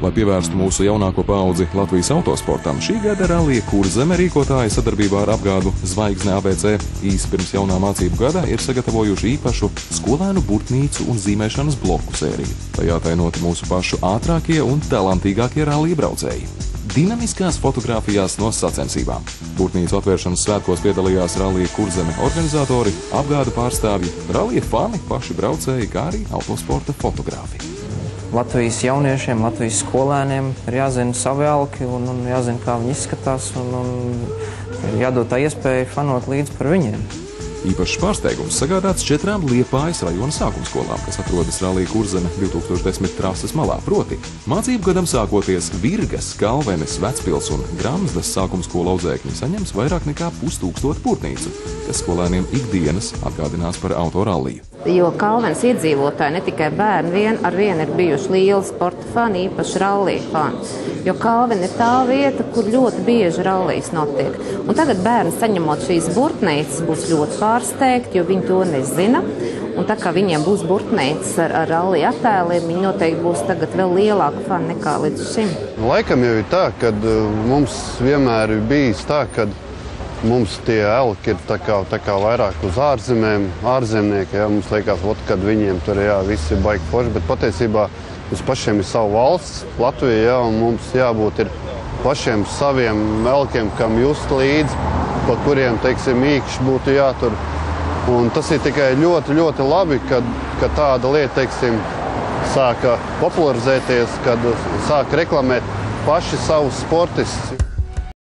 Lai pievērstu mūsu jaunāko paudzi Latvijas autosportam, šī gada Rallija Kurzeme rīkotāji sadarbībā ar apgādu Zvaigzne ABC īsi pirms jaunā mācību gada ir sagatavojuši īpašu skolēnu burtnīcu un zīmēšanas bloku sēriju. Tajā atainoti mūsu pašu ātrākie un talantīgākie rallija braucēji. Dinamiskās fotogrāfijās no sacensībām. Burtnīcu atvēršanas svētkos piedalījās Rallija Kurzeme organizatori, apgādu pārstāvji, rallija fani, paši braucēji, kā arī autosporta fotogrāfi. Latvijas jauniešiem, Latvijas skolēniem ir jāzina savi elki un jāzina, kā viņi izskatās un jādod tā iespēja fanot līdzi par viņiem. Īpašs pārsteigums sagādāts 4 Liepājas rajona sākumskolām, kas atrodas Rallija Kurzeme 2010 trases malā. Proti, mācību gadam sākoties Virgas, Kalvenes, Vecpils un Gramzdas sākumskolu audzēkņi saņems vairāk nekā 1000 burtnīcu, kas skolēniem ikdienas atgādinās par autoralliju. Jo Kalvenes iedzīvotāji, ne tikai bērni, ar vienu ir bijuši lieli sporta fani, īpaši rallija fani. Jo Kalvene ir tā vieta, kur ļoti bieži rallijas notiek. Un tagad bērni, saņemot šīs burtnīcas, būs ļoti pārsteigti, jo viņi to nezina. Un tā kā viņiem būs burtnīcas ar rallija attēliem, viņi noteikti būs tagad vēl lielāku fani nekā līdz šim. Laikam jau ir tā, ka mums vienmēr ir bijis tā, ka mums tie elki ir tā kā vairāk uz ārzemēm, ārzemnieki, jā, mums liekas, kad viņiem tur, jā, viss ir baigi forši, bet patiesībā mums pašiem ir savu valsts, Latvija, jā, un mums jābūt ir pašiem saviem elkiem, kam just līdzi, pa kuriem, teiksim, īkšķi būtu jātur. Un tas ir tikai ļoti, ļoti labi, ka tāda lieta, teiksim, sāka popularizēties, kad sāka reklamēt paši savus sportistus.